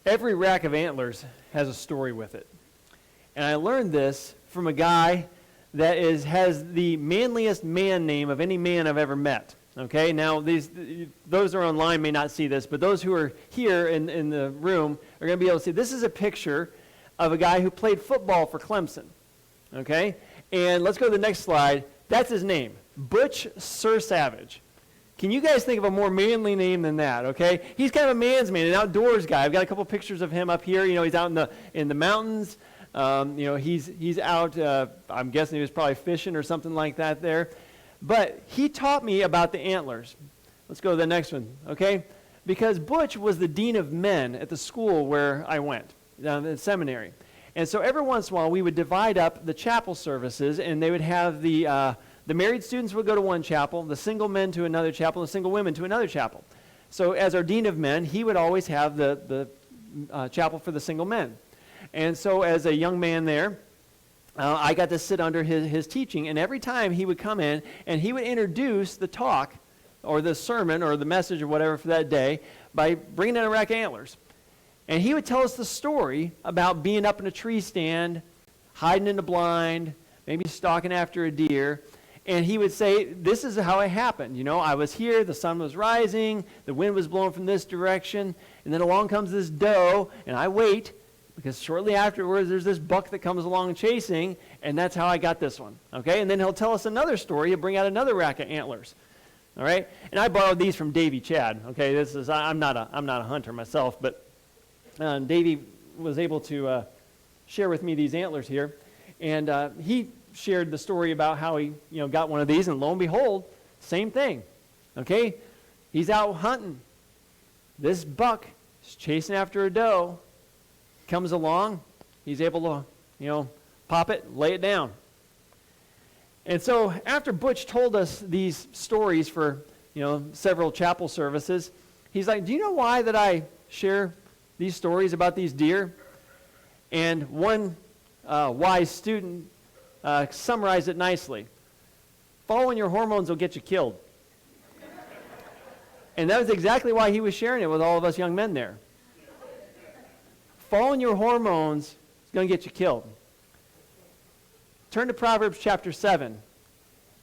Every rack of antlers has a story with it. And I learned this from a guy that has the manliest man name of any man I've ever met. Okay, now those who are online may not see this, but those who are here in the room are going to be able to see. This is a picture of a guy who played football for Clemson. Okay, and let's go to the next slide. That's his name, Butch Sir Savage. Can you guys think of a more manly name than that, okay? He's kind of a man's man, an outdoors guy. I've got a couple pictures of him up here. You know, he's out in the mountains. You know, he's out, I'm guessing he was probably fishing or something like that there. But he taught me about the antlers. Let's go to the next one, okay? Because Butch was the dean of men at the school where I went, down in the seminary. And so every once in a while, we would divide up the chapel services, and they would have the married students would go to one chapel, the single men to another chapel, and the single women to another chapel. So as our dean of men, he would always have the chapel for the single men. And so as a young man there, I got to sit under his teaching, and every time he would come in, and he would introduce the talk, or the sermon, or the message, or whatever for that day, by bringing in a rack of antlers. And he would tell us the story about being up in a tree stand, hiding in the blind, maybe stalking after a deer. And he would say, this is how it happened. You know, I was here, the sun was rising, the wind was blowing from this direction, and then along comes this doe, and I wait, because shortly afterwards there's this buck that comes along chasing, and that's how I got this one. Okay, and then he'll tell us another story, he'll bring out another rack of antlers. All right, and I borrowed these from Davy Chad. Okay, I'm not a hunter myself, but Davy was able to share with me these antlers here, and he shared the story about how he got one of these, and lo and behold, same thing. Okay, he's out hunting. This buck is chasing after a doe, comes along, he's able to pop it, lay it down. And so after Butch told us these stories for several chapel services, he's like, do you know why that I share these stories about these deer? And one wise student summarized it nicely. Following your hormones will get you killed. And that was exactly why he was sharing it with all of us young men there. Following your hormones is going to get you killed. Turn to Proverbs chapter 7,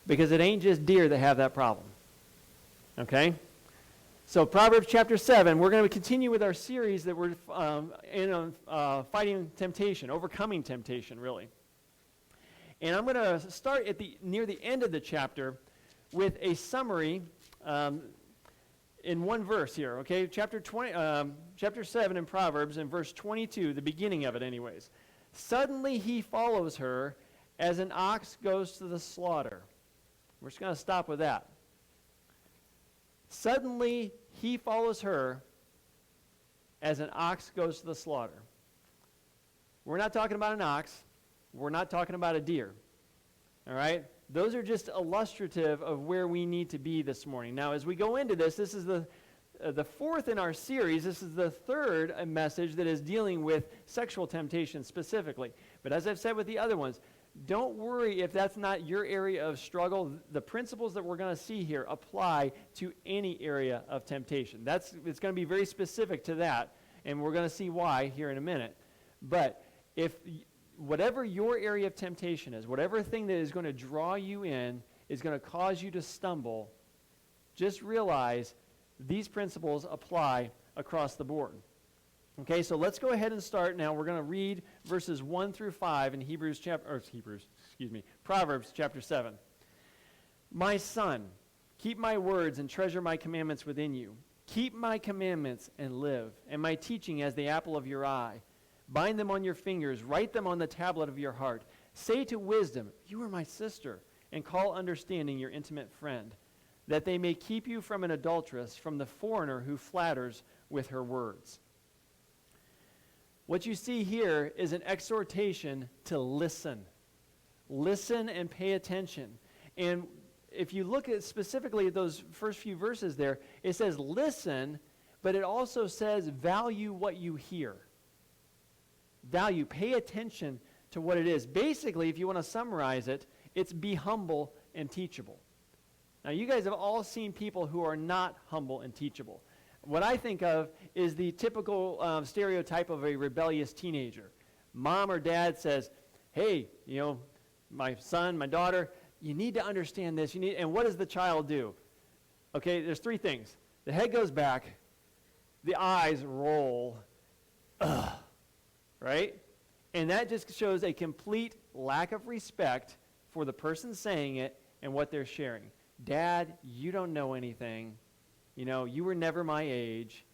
because it ain't just deer that have that problem. Okay? So Proverbs chapter 7, we're going to continue with our series that we're in fighting temptation, overcoming temptation, really. And I'm going to start near the end of the chapter with a summary in one verse here, okay? Chapter 7 in Proverbs, in verse 22, the beginning of it anyways. Suddenly he follows her as an ox goes to the slaughter. We're just going to stop with that. Suddenly he follows her as an ox goes to the slaughter. We're not talking about an ox. We're not talking about a deer. All right? Those are just illustrative of where we need to be this morning. Now, as we go into this is the fourth in our series. This is the third message that is dealing with sexual temptation specifically. But as I've said with the other ones, don't worry if that's not your area of struggle. The principles that we're going to see here apply to any area of temptation. It's going to be very specific to that, and we're going to see why here in a minute. But if whatever your area of temptation is, whatever thing that is going to draw you in is going to cause you to stumble, just realize these principles apply across the board. Okay, so let's go ahead and start now. We're going to read verses 1 through 5 in Proverbs chapter 7. My son, keep my words and treasure my commandments within you. Keep my commandments and live, and my teaching as the apple of your eye. Bind them on your fingers, write them on the tablet of your heart. Say to wisdom, you are my sister, and call understanding your intimate friend, that they may keep you from an adulteress, from the foreigner who flatters with her words. What you see here is an exhortation to listen. Listen and pay attention. And if you look at specifically at those first few verses there, it says listen, but it also says value what you hear. Value, pay attention to what it is. Basically, if you want to summarize it, it's be humble and teachable. Now, you guys have all seen people who are not humble and teachable. What I think of is the typical stereotype of a rebellious teenager. Mom or dad says, hey, my son, my daughter, you need to understand this. And what does the child do? Okay, there's three things. The head goes back, the eyes roll, right? And that just shows a complete lack of respect for the person saying it and what they're sharing. Dad, you don't know anything. You were never my age.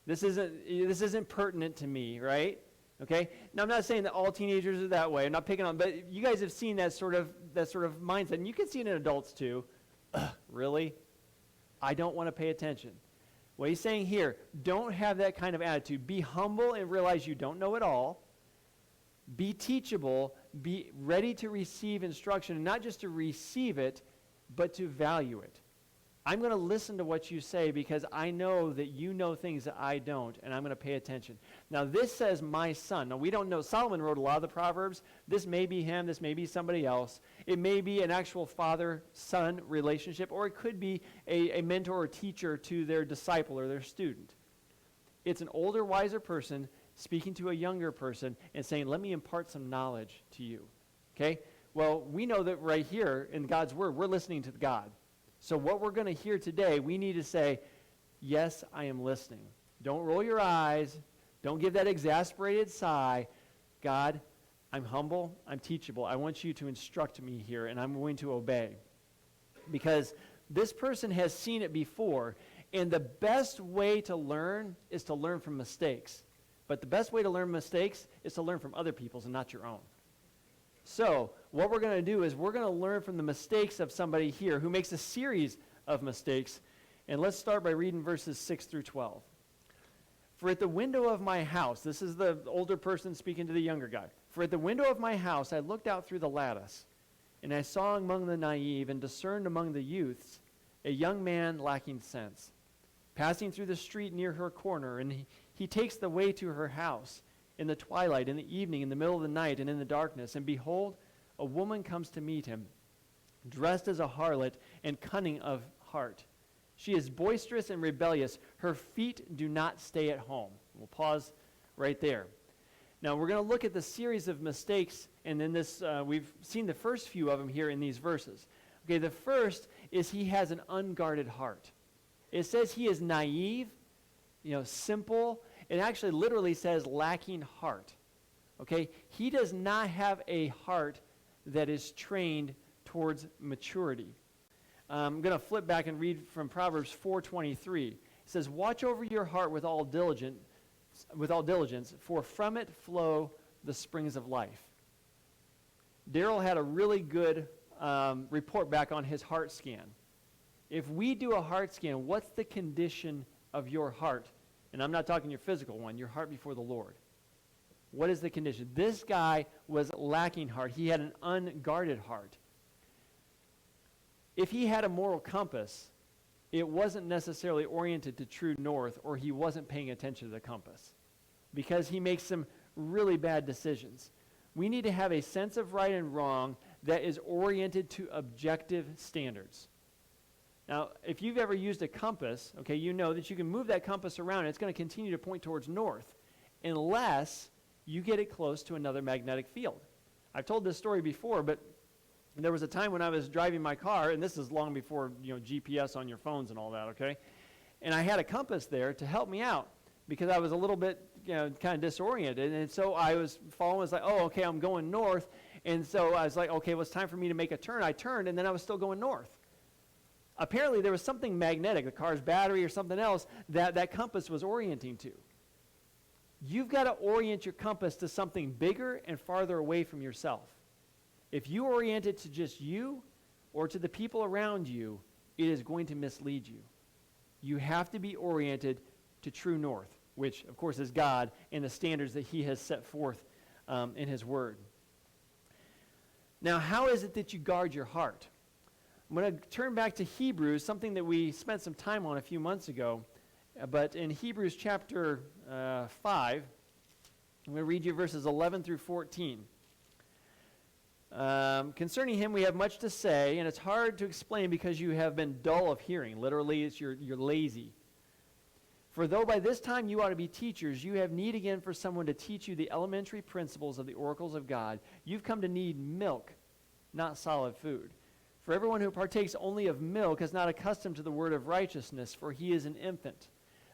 This isn't pertinent to me, right? Okay? Now, I'm not saying that all teenagers are that way. I'm not picking on, but you guys have seen that sort of mindset, and you can see it in adults too. Really? I don't want to pay attention. What he's saying here, don't have that kind of attitude. Be humble and realize you don't know it all. Be teachable. Be ready to receive instruction, and not just to receive it, but to value it. I'm going to listen to what you say because I know that you know things that I don't, and I'm going to pay attention. Now, this says my son. Now, we don't know. Solomon wrote a lot of the Proverbs. This may be him. This may be somebody else. It may be an actual father-son relationship, or it could be a mentor or teacher to their disciple or their student. It's an older, wiser person speaking to a younger person and saying, let me impart some knowledge to you. Okay? Well, we know that right here in God's Word, we're listening to God. So what we're going to hear today, we need to say, yes, I am listening. Don't roll your eyes. Don't give that exasperated sigh. God, I'm humble. I'm teachable. I want you to instruct me here, and I'm going to obey. Because this person has seen it before, and the best way to learn is to learn from mistakes. But the best way to learn mistakes is to learn from other people's and not your own. So what we're going to do is we're going to learn from the mistakes of somebody here who makes a series of mistakes. And let's start by reading verses 6 through 12. For at the window of my house, this is the older person speaking to the younger guy. For at the window of my house I looked out through the lattice, and I saw among the naive and discerned among the youths a young man lacking sense, passing through the street near her corner, and he takes the way to her house. In the twilight, in the evening, in the middle of the night, and in the darkness. And behold, a woman comes to meet him, dressed as a harlot and cunning of heart. She is boisterous and rebellious. Her feet do not stay at home. We'll pause right there. Now, we're going to look at the series of mistakes, and then we've seen the first few of them here in these verses. Okay, the first is he has an unguarded heart. It says he is naive, simple. It actually literally says lacking heart. Okay? He does not have a heart that is trained towards maturity. I'm going to flip back and read from Proverbs 4:23. It says, watch over your heart with all diligence, for from it flow the springs of life. Daryl had a really good report back on his heart scan. If we do a heart scan, what's the condition of your heart? And I'm not talking your physical one, your heart before the Lord. What is the condition? This guy was lacking heart. He had an unguarded heart. If he had a moral compass, it wasn't necessarily oriented to true north, or he wasn't paying attention to the compass, because he makes some really bad decisions. We need to have a sense of right and wrong that is oriented to objective standards. Now, if you've ever used a compass, okay, you know that you can move that compass around and it's going to continue to point towards north unless you get it close to another magnetic field. I've told this story before, but there was a time when I was driving my car, and this is long before GPS on your phones and all that, okay? And I had a compass there to help me out because I was a little bit kind of disoriented. And so I was following, I was like, oh, okay, I'm going north. And so I was like, okay, well, it's time for me to make a turn. I turned, and then I was still going north. Apparently, there was something magnetic, the car's battery or something else, that compass was orienting to. You've got to orient your compass to something bigger and farther away from yourself. If you orient it to just you or to the people around you, it is going to mislead you. You have to be oriented to true north, which, of course, is God and the standards that he has set forth in his word. Now, how is it that you guard your heart? I'm going to turn back to Hebrews, something that we spent some time on a few months ago. But in Hebrews chapter 5, I'm going to read you verses 11 through 14. Concerning him, we have much to say, and it's hard to explain because you have been dull of hearing. Literally, it's you're lazy. For though by this time you ought to be teachers, you have need again for someone to teach you the elementary principles of the oracles of God. You've come to need milk, not solid food. For everyone who partakes only of milk is not accustomed to the word of righteousness, for he is an infant.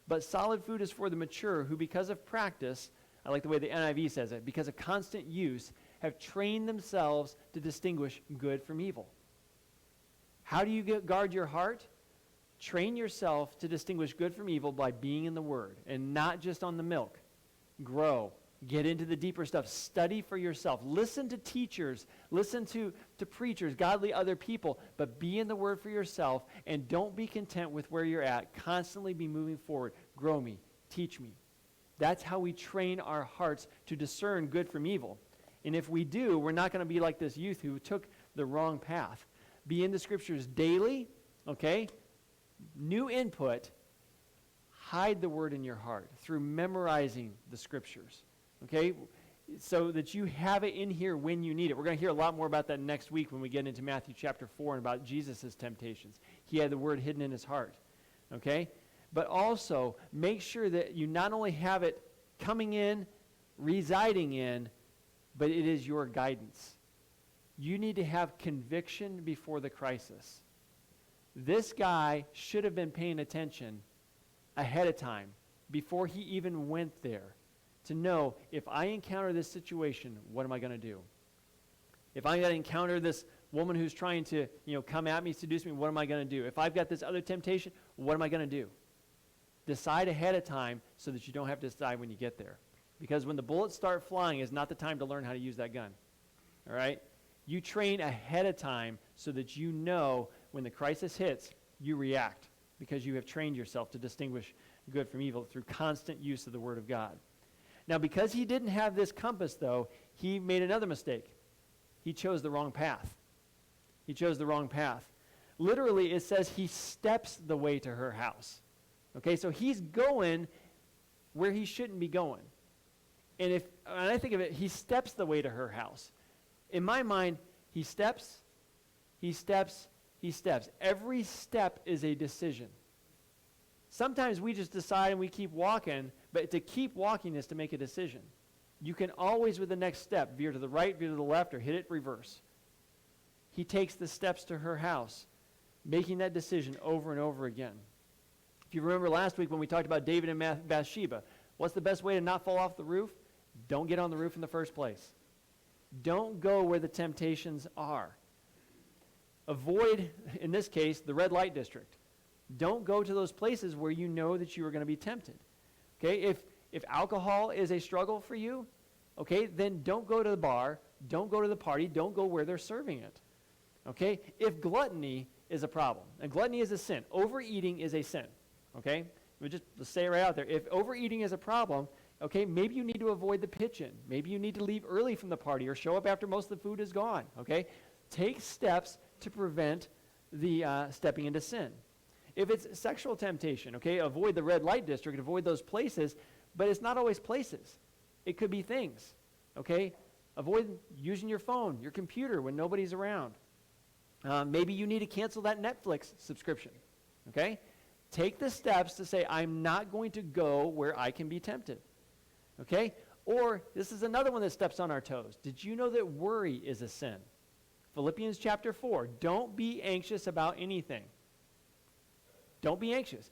But solid food is for the mature, who because of practice, I like the way the NIV says it, because of constant use, have trained themselves to distinguish good from evil. How do you guard your heart? Train yourself to distinguish good from evil by being in the Word, and not just on the milk. Grow. Get into the deeper stuff. Study for yourself. Listen to teachers. Listen to preachers, godly other people. But be in the Word for yourself, and don't be content with where you're at. Constantly be moving forward. Grow me. Teach me. That's how we train our hearts to discern good from evil. And if we do, we're not going to be like this youth who took the wrong path. Be in the Scriptures daily, okay? New input. Hide the Word in your heart through memorizing the Scriptures. Okay, so that you have it in here when you need it. We're going to hear a lot more about that next week when we get into Matthew chapter 4 and about Jesus' temptations. He had the word hidden in his heart. Okay, but also make sure that you not only have it coming in, residing in, but it is your guidance. You need to have conviction before the crisis. This guy should have been paying attention ahead of time, before he even went there, to know, if I encounter this situation, what am I going to do? If I encounter this woman who's trying to, come at me, seduce me, what am I going to do? If I've got this other temptation, what am I going to do? Decide ahead of time so that you don't have to decide when you get there. Because when the bullets start flying is not the time to learn how to use that gun. All right? You train ahead of time so that you know when the crisis hits, you react, because you have trained yourself to distinguish good from evil through constant use of the Word of God. Now, because he didn't have this compass, though, he made another mistake. He chose the wrong path. He chose the wrong path. Literally, it says he steps the way to her house. Okay, so he's going where he shouldn't be going. And when I think of it, he steps the way to her house. In my mind, he steps, he steps, he steps. Every step is a decision. Sometimes we just decide and we keep walking, but to keep walking is to make a decision. You can always, with the next step, veer to the right, veer to the left, or hit it reverse. He takes the steps to her house, making that decision over and over again. If you remember last week when we talked about David and Bathsheba, what's the best way to not fall off the roof? Don't get on the roof in the first place. Don't go where the temptations are. Avoid, in this case, the red light district. Don't go to those places where you know that you are going to be tempted. Okay, if alcohol is a struggle for you, okay, then don't go to the bar, don't go to the party, don't go where they're serving it. Okay, if gluttony is a problem, and gluttony is a sin, overeating is a sin. Okay, let's say it right out there. If overeating is a problem, okay, maybe you need to avoid the pitch-in. Maybe you need to leave early from the party or show up after most of the food is gone. Okay, take steps to prevent the stepping into sin. If it's sexual temptation, okay, avoid the red light district, avoid those places, but it's not always places. It could be things, okay? Avoid using your phone, your computer when nobody's around. Maybe you need to cancel that Netflix subscription, okay? Take the steps to say, I'm not going to go where I can be tempted, okay? Or this is another one that steps on our toes. Did you know that worry is a sin? Philippians chapter 4, don't be anxious about anything. Don't be anxious.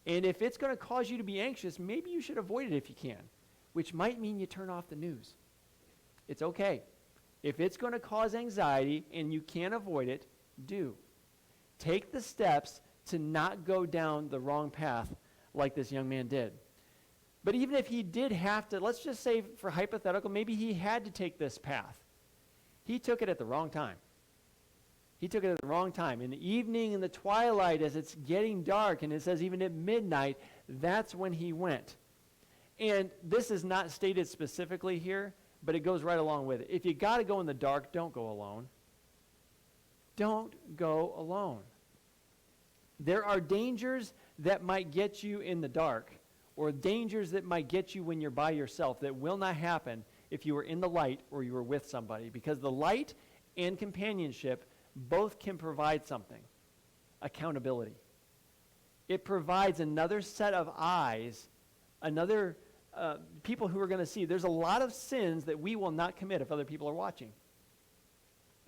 And if it's going to cause you to be anxious, maybe you should avoid it if you can, which might mean you turn off the news. It's okay. If it's going to cause anxiety and you can't avoid it, do. Take the steps to not go down the wrong path like this young man did. But even if he did have to, let's just say for hypothetical, maybe he had to take this path. He took it at the wrong time. He took it at the wrong time. In the evening, in the twilight, as it's getting dark, and it says even at midnight, that's when he went. And this is not stated specifically here, but it goes right along with it. If you got to go in the dark, don't go alone. Don't go alone. There are dangers that might get you in the dark, or dangers that might get you when you're by yourself that will not happen if you were in the light or you were with somebody, because the light and companionship both can provide something. Accountability. It provides another set of eyes, another people who are going to see. There's a lot of sins that we will not commit if other people are watching.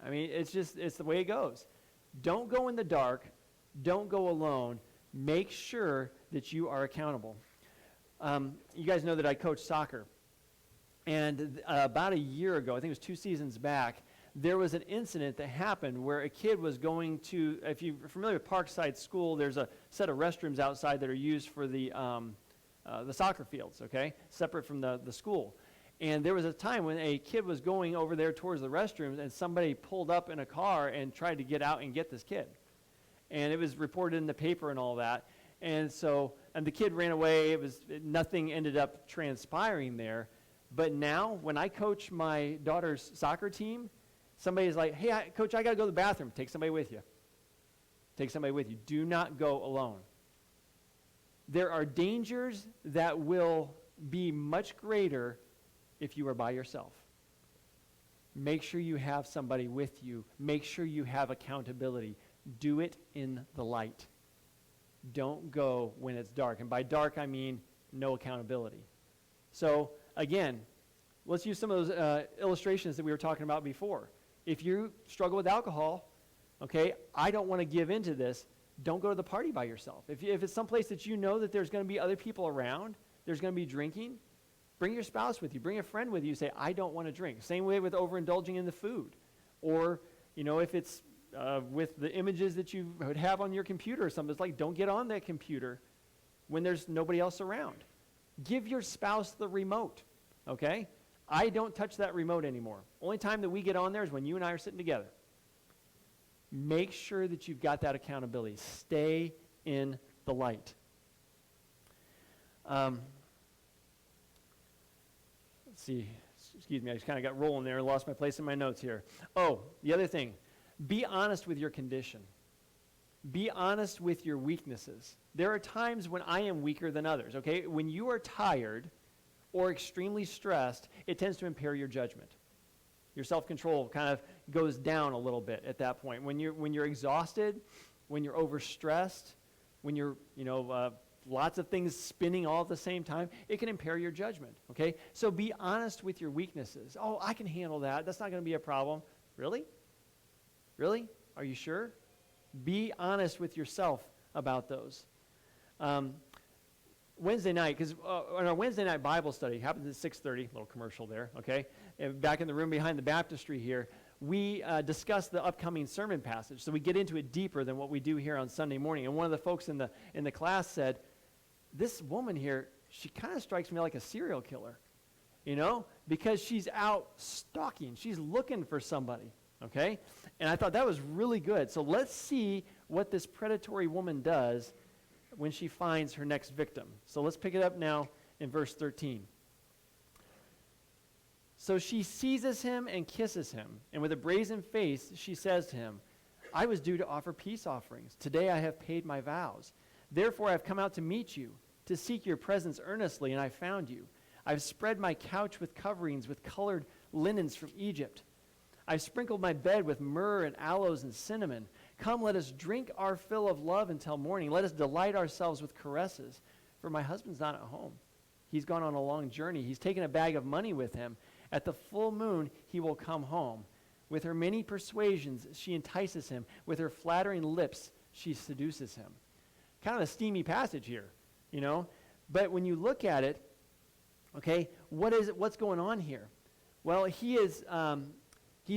I mean, it's the way it goes. Don't go in the dark. Don't go alone. Make sure that you are accountable. You guys know that I coach soccer. And about a year ago, I think it was 2 seasons back, there was an incident that happened where a kid was going to, if you're familiar with Parkside School, there's a set of restrooms outside that are used for the soccer fields, okay, separate from the school. And there was a time when a kid was going over there towards the restrooms, and somebody pulled up in a car and tried to get out and get this kid. And it was reported in the paper and all that. And the kid ran away. Nothing ended up transpiring there. But now, when I coach my daughter's soccer team, somebody's like, hey, coach, I got to go to the bathroom. Take somebody with you. Take somebody with you. Do not go alone. There are dangers that will be much greater if you are by yourself. Make sure you have somebody with you. Make sure you have accountability. Do it in the light. Don't go when it's dark. And by dark, I mean no accountability. So, again, let's use some of those illustrations that we were talking about before. If you struggle with alcohol, okay, I don't want to give into this. Don't go to the party by yourself. If it's someplace that you know that there's going to be other people around, there's going to be drinking, bring your spouse with you. Bring a friend with you. Say, I don't want to drink. Same way with overindulging in the food. Or, if it's with the images that you would have on your computer or something, it's like, don't get on that computer when there's nobody else around. Give your spouse the remote, okay? I don't touch that remote anymore. Only time that we get on there is when you and I are sitting together. Make sure that you've got that accountability. Stay in the light. Let's see. Excuse me, I just kind of got rolling there and lost my place in my notes here. Oh, the other thing. Be honest with your condition. Be honest with your weaknesses. There are times when I am weaker than others, okay? When you are tired or extremely stressed, it tends to impair your judgment. Your self-control kind of goes down a little bit at that point. When you're exhausted, when you're overstressed, when you're, lots of things spinning all at the same time, it can impair your judgment, okay? So be honest with your weaknesses. Oh, I can handle that. That's not going to be a problem. Really? Really? Are you sure? Be honest with yourself about those. Wednesday night, because on our Wednesday night Bible study, happens at 6:30, little commercial there, okay? And back in the room behind the baptistry here, we discuss the upcoming sermon passage. So we get into it deeper than what we do here on Sunday morning. And one of the folks in the class said, this woman here, she kind of strikes me like a serial killer, because she's out stalking. She's looking for somebody, okay? And I thought that was really good. So let's see what this predatory woman does when she finds her next victim. So let's pick it up now in verse 13. So she seizes him and kisses him, and with a brazen face she says to him, I was due to offer peace offerings. Today I have paid my vows. Therefore I have come out to meet you, to seek your presence earnestly, and I found you. I've spread my couch with coverings, with colored linens from Egypt. I've sprinkled my bed with myrrh and aloes and cinnamon. Come, let us drink our fill of love until morning. Let us delight ourselves with caresses. For my husband's not at home. He's gone on a long journey. He's taken a bag of money with him. At the full moon, he will come home. With her many persuasions, she entices him. With her flattering lips, she seduces him. Kind of a steamy passage here, But when you look at it, okay, what's going on here? Well, he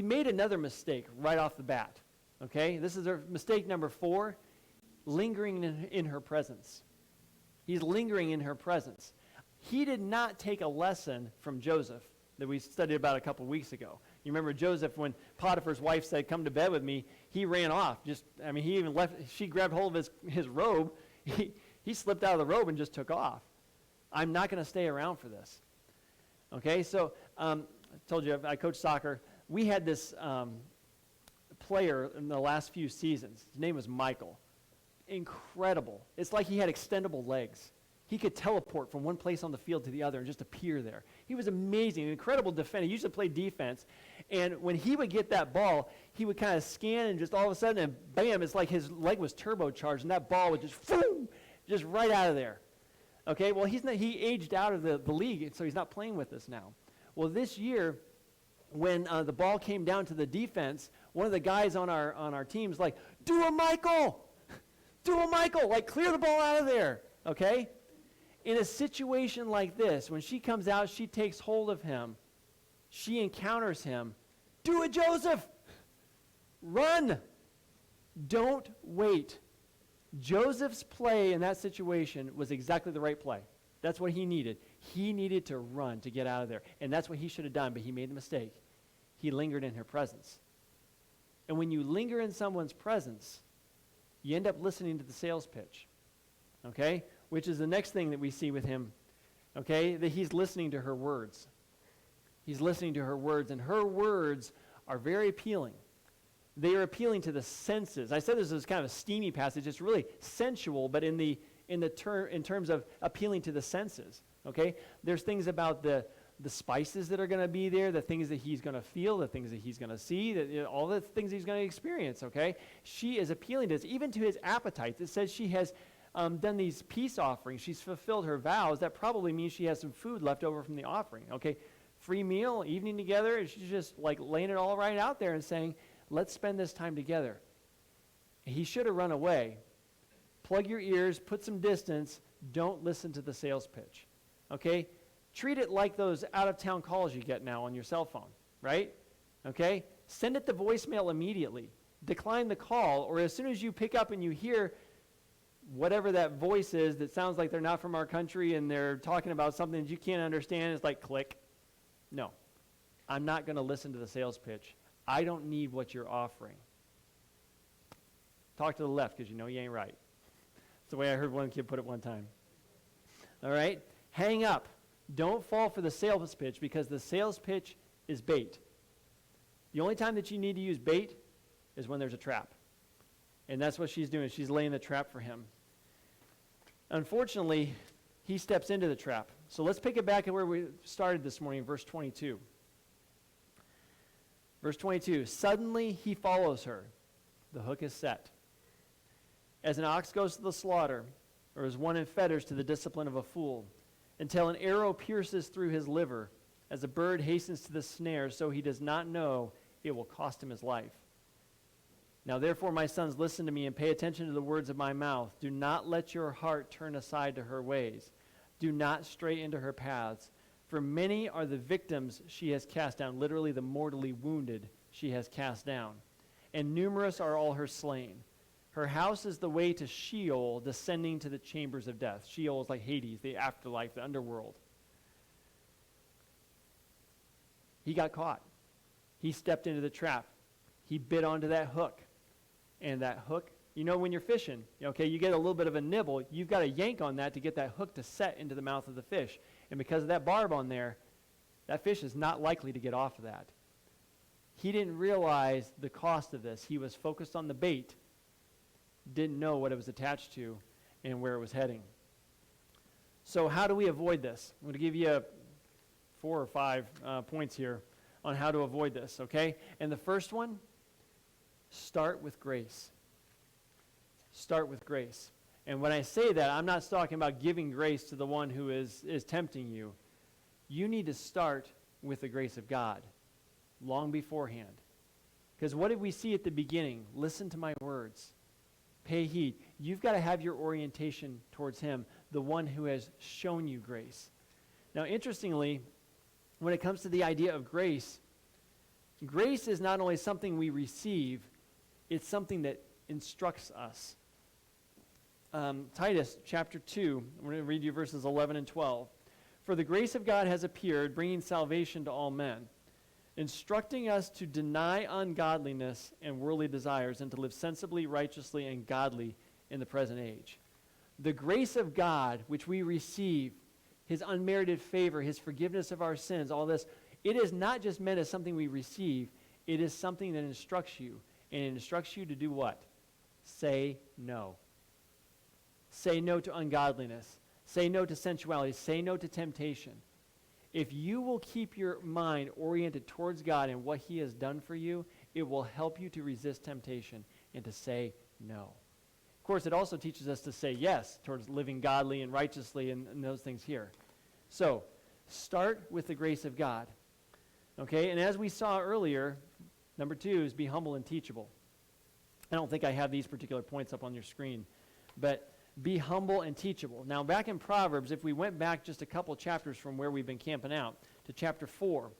made another mistake right off the bat. Okay, this is mistake number 4, lingering in her presence. He's lingering in her presence. He did not take a lesson from Joseph that we studied about a couple weeks ago. You remember Joseph, when Potiphar's wife said, come to bed with me, he ran off. He even left, she grabbed hold of his robe. He slipped out of the robe and just took off. I'm not going to stay around for this. Okay, so I told you I coach soccer. We had this player in the last few seasons. His name was Michael. Incredible. It's like he had extendable legs. He could teleport from one place on the field to the other and just appear there. He was amazing, an incredible defender. He used to play defense, and when he would get that ball, he would kind of scan, and just all of a sudden, and bam, it's like his leg was turbocharged, and that ball would just boom, just right out of there. Okay, well, he aged out of the league, so he's not playing with us now. Well, this year, when the ball came down to the defense, one of the guys on our team's like, do a Michael! Do a Michael! Like, clear the ball out of there, okay? In a situation like this, when she comes out, she takes hold of him. She encounters him. Do it, Joseph! Run! Don't wait. Joseph's play in that situation was exactly the right play. That's what he needed. He needed to run to get out of there. And that's what he should have done, but he made the mistake. He lingered in her presence. And when you linger in someone's presence, you end up listening to the sales pitch. Okay? Which is the next thing that we see with him. Okay? That he's listening to her words. He's listening to her words, and her words are very appealing. They are appealing to the senses. I said this is kind of a steamy passage. It's really sensual, but in terms of appealing to the senses. Okay? There's things about the spices that are going to be there, the things that he's going to feel, the things that he's going to see, all the things he's going to experience. Okay? She is appealing to this, even to his appetites. It says she has done these peace offerings. She's fulfilled her vows. That probably means she has some food left over from the offering. Okay? Free meal, evening together, and she's just like laying it all right out there and saying, let's spend this time together. He should have run away. Plug your ears, put some distance, don't listen to the sales pitch. Okay? Treat it like those out-of-town calls you get now on your cell phone, right? Okay? Send it to voicemail immediately. Decline the call, or as soon as you pick up and you hear whatever that voice is that sounds like they're not from our country and they're talking about something that you can't understand, it's like click. No. I'm not going to listen to the sales pitch. I don't need what you're offering. Talk to the left because you know you ain't right. That's the way I heard one kid put it one time. All right? Hang up. Don't fall for the sales pitch because the sales pitch is bait. The only time that you need to use bait is when there's a trap. And that's what she's doing. She's laying the trap for him. Unfortunately, he steps into the trap. So let's pick it back at where we started this morning, verse 22. Verse 22, suddenly he follows her. The hook is set. As an ox goes to the slaughter, or as one in fetters to the discipline of a fool, until an arrow pierces through his liver, as a bird hastens to the snare, so he does not know it will cost him his life. Now therefore, my sons, listen to me and pay attention to the words of my mouth. Do not let your heart turn aside to her ways. Do not stray into her paths. For many are the victims she has cast down, literally the mortally wounded she has cast down. And numerous are all her slain. Her house is the way to Sheol, descending to the chambers of death. Sheol is like Hades, the afterlife, the underworld. He got caught. He stepped into the trap. He bit onto that hook. And that hook, you know when you're fishing, okay, you get a little bit of a nibble. You've got to yank on that to get that hook to set into the mouth of the fish. And because of that barb on there, that fish is not likely to get off of that. He didn't realize the cost of this. He was focused on the bait, didn't know what it was attached to and where it was heading. So how do we avoid this? I'm going to give you 4 or 5 points here on how to avoid this, okay? And the first one, start with grace. Start with grace. And when I say that, I'm not talking about giving grace to the one who is tempting you. You need to start with the grace of God long beforehand. Because what did we see at the beginning? Listen to my words. Pay heed. You've got to have your orientation towards him, the one who has shown you grace. Now, interestingly, when it comes to the idea of grace, grace is not only something we receive, it's something that instructs us. Titus chapter 2, I'm going to read you verses 11 and 12. For the grace of God has appeared, bringing salvation to all men, instructing us to deny ungodliness and worldly desires and to live sensibly, righteously, and godly in the present age. The grace of God, which we receive, his unmerited favor, his forgiveness of our sins, all this, it is not just meant as something we receive, it is something that instructs you. And it instructs you to do what? Say no. Say no to ungodliness. Say no to sensuality. Say no to temptation. If you will keep your mind oriented towards God and what he has done for you, it will help you to resist temptation and to say no. Of course, it also teaches us to say yes towards living godly and righteously and those things here. So, start with the grace of God. Okay, and as we saw earlier, number 2 is be humble and teachable. I don't think I have these particular points up on your screen, but be humble and teachable. Now, back in Proverbs, if we went back just a couple chapters from where we've been camping out to chapter 4,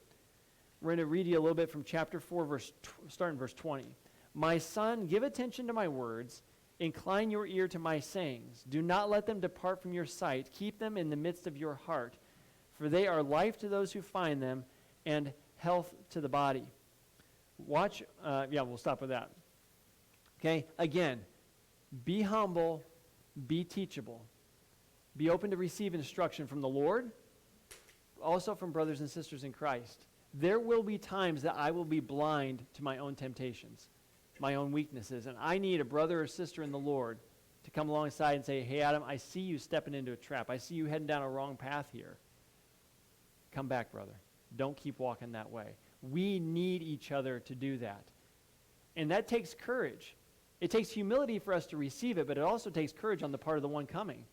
we're going to read you a little bit from chapter 4, starting verse 20. My son, give attention to my words. Incline your ear to my sayings. Do not let them depart from your sight. Keep them in the midst of your heart, for they are life to those who find them and health to the body. Watch, we'll stop with that. Okay, again, be humble, be teachable. Be open to receive instruction from the Lord, also from brothers and sisters in Christ. There will be times that I will be blind to my own temptations, my own weaknesses, and I need a brother or sister in the Lord to come alongside and say, hey, Adam, I see you stepping into a trap. I see you heading down a wrong path here. Come back, brother. Don't keep walking that way. We need each other to do that. And that takes courage. It takes humility for us to receive it, but it also takes courage on the part of the one coming.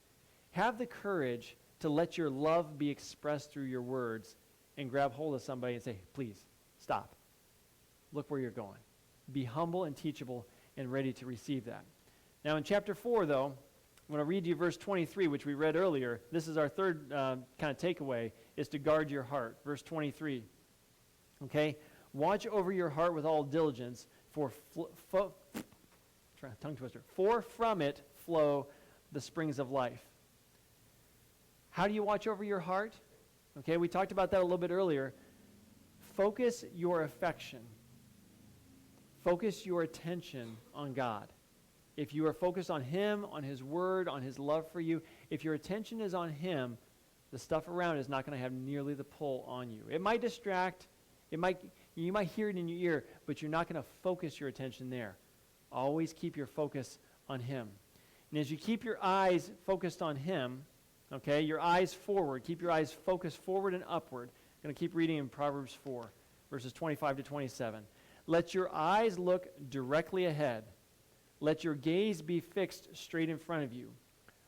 Have the courage to let your love be expressed through your words and grab hold of somebody and say, please, stop. Look where you're going. Be humble and teachable and ready to receive that. Now in chapter 4, though, I'm going to read you verse 23, which we read earlier. This is our third kind of takeaway, is to guard your heart. Verse 23. Okay? Watch over your heart with all diligence, for tongue twister. For from it flow the springs of life. How do you watch over your heart? Okay, we talked about that a little bit earlier. Focus your affection. Focus your attention on God. If you are focused on Him, on His Word, on His love for you, if your attention is on Him, the stuff around is not going to have nearly the pull on you. It might distract. You might hear it in your ear, but you're not going to focus your attention there. Always keep your focus on Him. And as you keep your eyes focused on Him, okay, your eyes forward, keep your eyes focused forward and upward. I'm going to keep reading in Proverbs 4, verses 25 to 27. Let your eyes look directly ahead. Let your gaze be fixed straight in front of you.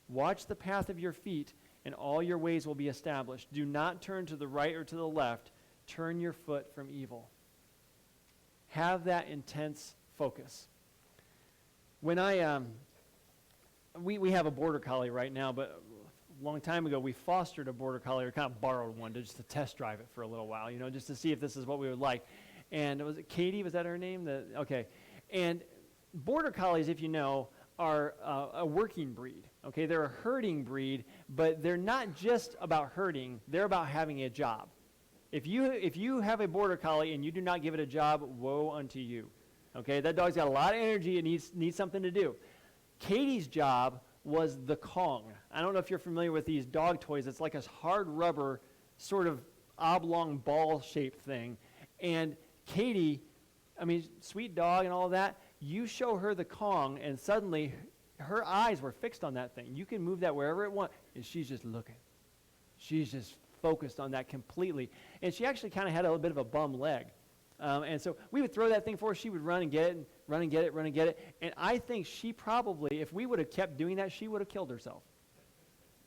Watch the path of your feet, and all your ways will be established. Do not turn to the right or to the left. Turn your foot from evil. Have that intense focus. When we have a border collie right now, but a long time ago we fostered a border collie, or kind of borrowed one just to test drive it for a little while, just to see if this is what we would like. And was it Katie? Was that her name? Okay. And border collies, if you know, are a working breed. Okay, they're a herding breed, but they're not just about herding. They're about having a job. If you have a border collie and you do not give it a job, woe unto you. Okay, that dog's got a lot of energy and needs something to do. Katie's job was the Kong. I don't know if you're familiar with these dog toys. It's like a hard rubber, sort of oblong ball-shaped thing. And Katie, sweet dog and all of that, you show her the Kong, and suddenly her eyes were fixed on that thing. You can move that wherever it wants, and she's just looking. She's just focused on that completely. And she actually kind of had a little bit of a bum leg. And so we would throw that thing for her. She would run and get it, and run and get it, run and get it. And I think she probably, if we would have kept doing that, she would have killed herself.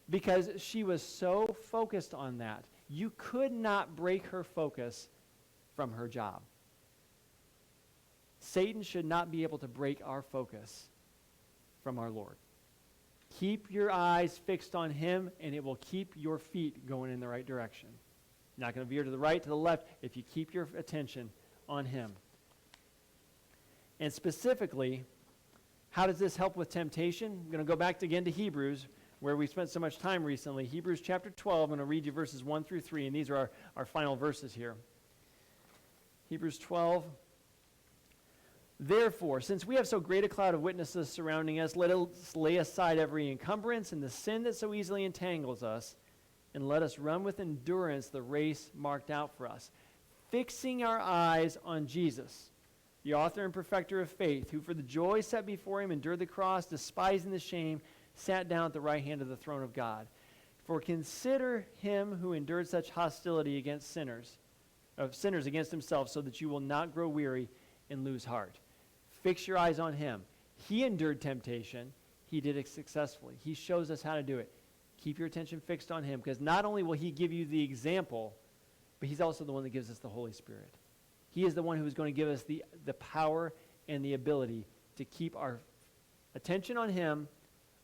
Because she was so focused on that. You could not break her focus from her job. Satan should not be able to break our focus from our Lord. Keep your eyes fixed on Him, and it will keep your feet going in the right direction. You're not going to veer to the right, to the left, if you keep your attention on Him. And specifically, how does this help with temptation? I'm going to go back again to Hebrews, where we spent so much time recently. Hebrews chapter 12, I'm going to read you verses 1 through 3, and these are our final verses here. Hebrews 12. Therefore, since we have so great a cloud of witnesses surrounding us, let us lay aside every encumbrance and the sin that so easily entangles us, and let us run with endurance the race marked out for us, fixing our eyes on Jesus, the author and perfecter of faith, who for the joy set before Him endured the cross, despising the shame, sat down at the right hand of the throne of God. For consider Him who endured such hostility against sinners against Himself, so that you will not grow weary and lose heart. Fix your eyes on Him. He endured temptation. he did it successfully. He shows us how to do it. Keep your attention fixed on him, because not only will he give you the example, but he's also the one that gives us the Holy Spirit. He is the one who is going to give us the power and the ability to keep our attention on him,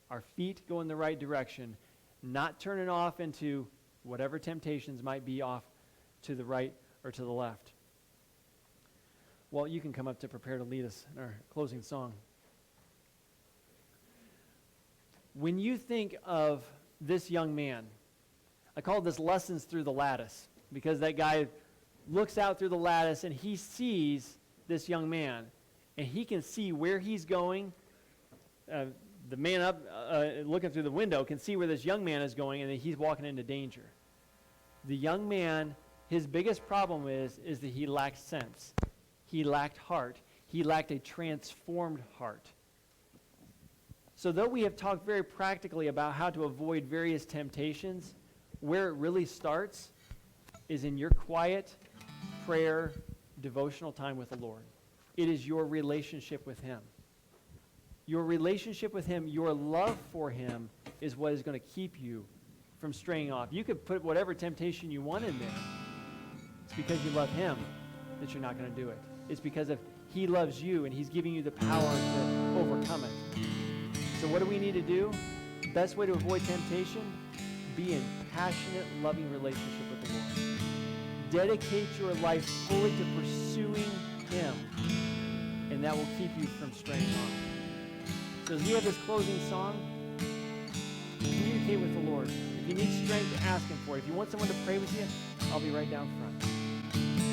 our feet go in the right direction, not turning off into whatever temptations might be off to the right or to the left. Well, you can come up to prepare to lead us in our closing song. When you think of this young man, I call this lessons through the lattice, because that guy looks out through the lattice and he sees this young man, and he can see where he's going. The man up looking through the window can see where this young man is going, and that he's walking into danger. The young man, his biggest problem is that he lacked sense. He lacked heart. He lacked a transformed heart. So though we have talked very practically about how to avoid various temptations, where it really starts is in your quiet prayer, devotional time with the Lord. It is your relationship with him. Your relationship with him, your love for him, is what is going to keep you from straying off. You could put whatever temptation you want in there. It's because you love him that you're not going to do it. It's because of he loves you and he's giving you the power to overcome it. So what do we need to do? Best way to avoid temptation? Be in passionate, loving relationship with the Lord. Dedicate your life fully to pursuing him, and that will keep you from straying off. So as we have this closing song, communicate with the Lord. If you need strength, ask him for it. If you want someone to pray with you, I'll be right down front.